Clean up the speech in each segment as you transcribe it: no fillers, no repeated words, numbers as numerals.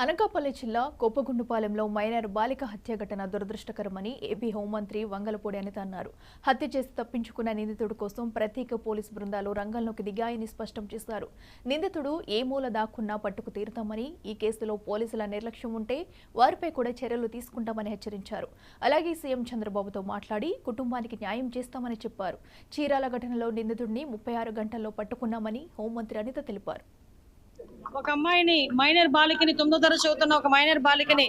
అనకాపల్లి జిల్లా కోపగుండుపాలెంలో మైనర్ బాలిక హత్య ఘటన దురదృష్టకరమని ఏపీ హోంమంత్రి వంగలపూడి అనిత అన్నారు. హత్య చేసి తప్పించుకున్న నిందితుడి కోసం ప్రత్యేక పోలీసు బృందాలు రంగంలోకి దిగాయని స్పష్టం చేశారు. నిందితుడు ఏ మూల దాక్కున్నా పట్టుకు తీరుతామని, ఈ కేసులో పోలీసుల నిర్లక్ష్యం ఉంటే వారిపై కూడా చర్యలు తీసుకుంటామని హెచ్చరించారు. అలాగే సీఎం చంద్రబాబుతో మాట్లాడి కుటుంబానికి న్యాయం చేస్తామని చెప్పారు. చీరాల ఘటనలో నిందితుడిని 36 గంటల్లో పట్టుకున్నామని హోంమంత్రి అనిత తెలిపారు. ఒక అమ్మాయిని మైనర్ బాలికని 9వ తరగతి చదువుతున్న ఒక మైనర్ బాలికని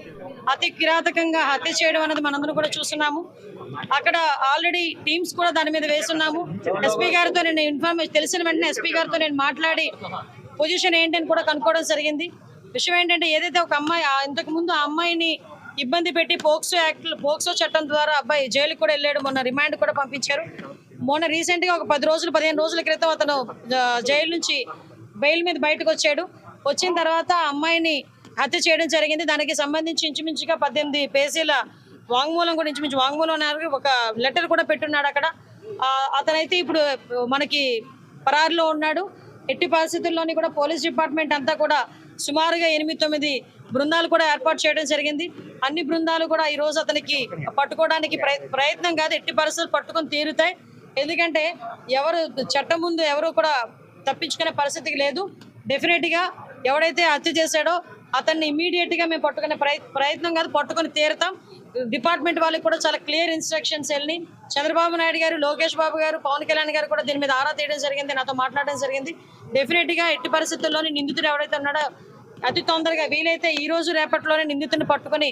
అతి కిరాతకంగా హత్య చేయడం అనేది మనందరం కూడా చూస్తున్నాము. అక్కడ ఆల్రెడీ టీమ్స్ కూడా దాని మీద వేస్తున్నాము. ఎస్పీ గారితో నేను ఇన్ఫర్మేషన్ తెలిసిన వెంటనే ఎస్పీ గారితో నేను మాట్లాడి పొజిషన్ ఏంటని కూడా కనుక్కోవడం జరిగింది. విషయం ఏంటంటే, ఏదైతే ఒక అమ్మాయి ఇంతకు ముందు ఆ అమ్మాయిని ఇబ్బంది పెట్టి పోక్సో చట్టం ద్వారా అబ్బాయి జైలుకి కూడా వెళ్ళాడు. మొన్న రిమాండ్ కూడా పంపించారు. మొన్న రీసెంట్ గా ఒక 15 రోజుల క్రితం అతను జైలు నుంచి బెయిల్ మీద బయటకు వచ్చాడు. వచ్చిన తర్వాత అమ్మాయిని హత్య చేయడం జరిగింది. దానికి సంబంధించి ఇంచుమించుగా 18 పేజీల వాంగ్మూలం కూడా వాంగ్మూలం ఒక లెటర్ కూడా పెట్టున్నాడు అక్కడ. అతనైతే ఇప్పుడు మనకి పరారులో ఉన్నాడు. ఎట్టి పరిస్థితుల్లోని కూడా పోలీస్ డిపార్ట్మెంట్ అంతా కూడా సుమారుగా 8-9 బృందాలు కూడా ఏర్పాటు చేయడం జరిగింది. అన్ని బృందాలు కూడా ఈ రోజు అతనికి పట్టుకోవడానికి ప్రయత్నం కాదు, ఎట్టి పరిస్థితులు పట్టుకొని తీరుతాయి. ఎందుకంటే ఎవరు చట్టం ముందు ఎవరు కూడా తప్పించుకునే పరిస్థితికి లేదు. డెఫినెట్ గా ఎవడైతే హత్య చేశాడో అతన్ని ఇమీడియట్ గా మేము పట్టుకునే ప్రయత్నం కాదు, పట్టుకొని తీరుతాం. డిపార్ట్మెంట్ వాళ్ళకి కూడా చాలా క్లియర్ ఇన్స్ట్రక్షన్స్ వెళ్ళి చంద్రబాబు నాయుడు గారు, లోకేష్ బాబు గారు, పవన్ కళ్యాణ్ గారు కూడా దీని మీద ఆరా తీయడం జరిగింది, నాతో మాట్లాడడం జరిగింది. డెఫినెట్ గా ఎట్టి పరిస్థితుల్లోని నిందితుడు ఎవరైతే ఉన్నాడో అతి తొందరగా వీలైతే ఈ రోజు రేపట్లోనే నిందితుడిని పట్టుకొని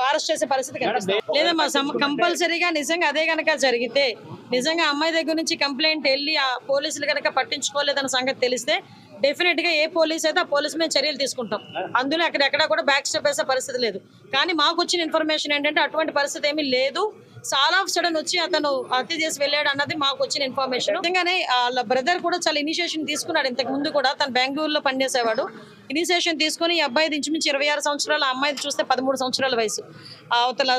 అరెస్ట్ చేసే పరిస్థితి కనిపిస్తుంది. లేదమ్మా, కంపల్సరీగా నిజంగా అదే కనుక జరిగితే, నిజంగా అమ్మాయి దగ్గర నుంచి కంప్లైంట్ వెళ్ళి ఆ పోలీసులు కనుక పట్టించుకోలేదన్న సంగతి తెలిస్తే డెఫినెట్ గా ఏ పోలీస్ అయితే ఆ పోలీసు మీద చర్యలు తీసుకుంటాం. అందులో ఎక్కడెక్కడా కూడా బ్యాక్ స్టెప్ వేసే పరిస్థితి లేదు. కానీ మాకు వచ్చిన ఇన్ఫర్మేషన్ ఏంటంటే అటువంటి పరిస్థితి ఏమీ లేదు. చాలా ఆఫ్ సడన్ వచ్చి అతను హత్య చేసి వెళ్ళాడు అన్నది మాకు వచ్చిన ఇన్ఫర్మేషన్. నిజంగానే వాళ్ళ బ్రదర్ కూడా చాలా ఇనిషియేషన్ తీసుకున్నాడు. ఇంతకు ముందు కూడా తను బెంగళూరులో పనిచేసేవాడు. ఇనిషియేషన్ తీసుకుని ఈ అబ్బాయిది ఇంచుమించి 26 సంవత్సరాలు, ఆ అమ్మాయిది చూస్తే 13 సంవత్సరాల వయసు. అవతల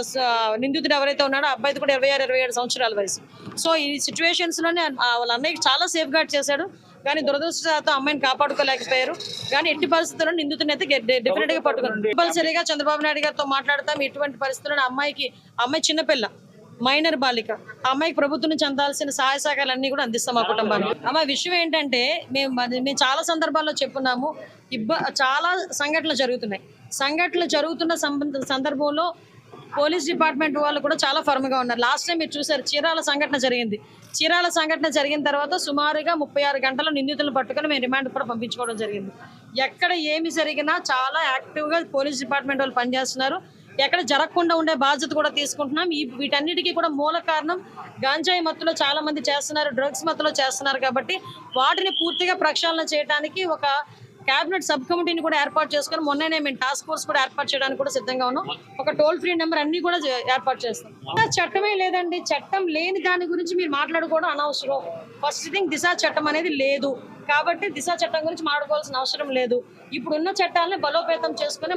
నిందితుడు ఎవరైతే ఉన్నాడో ఆ అబ్బాయిది కూడా 26-27 సంవత్సరాల వయసు. సో ఈ సిచ్యువేషన్స్ లోనే వాళ్ళ అన్నయ్యకి చాలా సేఫ్ గార్డ్ చేశాడు. కానీ దురదృష్టంతో అమ్మాయిని కాపాడుకోలేకపోయారు. కానీ ఎట్టి పరిస్థితుల్లో నిందితుని అయితే డెఫినెట్ గా పట్టుకున్నారు. కంపల్సరీగా చంద్రబాబు నాయుడు గారితో మాట్లాడతాం. ఎటువంటి పరిస్థితుల్లో అమ్మాయి చిన్నపిల్ల, మైనర్ బాలిక, ఆ అమ్మాయికి ప్రభుత్వం నుంచి అందాల్సిన సహాయ సహకారాలన్నీ కూడా అందిస్తాం మా కుటుంబానికి. అమ్మాయి విషయం ఏంటంటే, మేము చాలా సందర్భాల్లో చెప్పున్నాము, చాలా సంఘటనలు జరుగుతున్న సందర్భంలో పోలీస్ డిపార్ట్మెంట్ వాళ్ళు కూడా చాలా ఫర్మ్ గా ఉన్నారు. లాస్ట్ టైం మీరు చూసారు, చీరాల సంఘటన జరిగింది. చీరాల సంఘటన జరిగిన తర్వాత సుమారుగా 36 గంటల నిందితులను పట్టుకుని మేము రిమాండ్ కూడా పంపించుకోవడం జరిగింది. ఎక్కడ ఏమి జరిగినా చాలా యాక్టివ్ గా పోలీస్ డిపార్ట్మెంట్ వాళ్ళు పనిచేస్తున్నారు. ఎక్కడ జరగకుండా ఉండే బాధ్యత కూడా తీసుకుంటున్నాం. వీటన్నిటికీ కూడా మూల కారణం గాంజాయి మత్తులో చాలా మంది చేస్తున్నారు, డ్రగ్స్ మత్తులో చేస్తున్నారు. కాబట్టి వాటిని పూర్తిగా ప్రక్షాళన చేయడానికి ఒక కేబినెట్ సబ్ కమిటీని కూడా ఏర్పాటు చేసుకుని మొన్ననే మేము టాస్క్ ఫోర్స్ కూడా ఏర్పాటు చేయడానికి కూడా సిద్ధంగా ఉన్నాం. ఒక టోల్ ఫ్రీ నెంబర్ అన్ని కూడా ఏర్పాటు చేస్తాం. చట్టమే లేదండి. చట్టం లేని దాని గురించి మీరు మాట్లాడుకోవడం అనవసరం. ఫస్ట్ థింగ్, దిశ చట్టం అనేది లేదు. కాబట్టి దిశ చట్టం గురించి మాట్లాడుకోవాల్సిన అవసరం లేదు. ఇప్పుడున్న చట్టాలని బలోపేతం చేసుకుని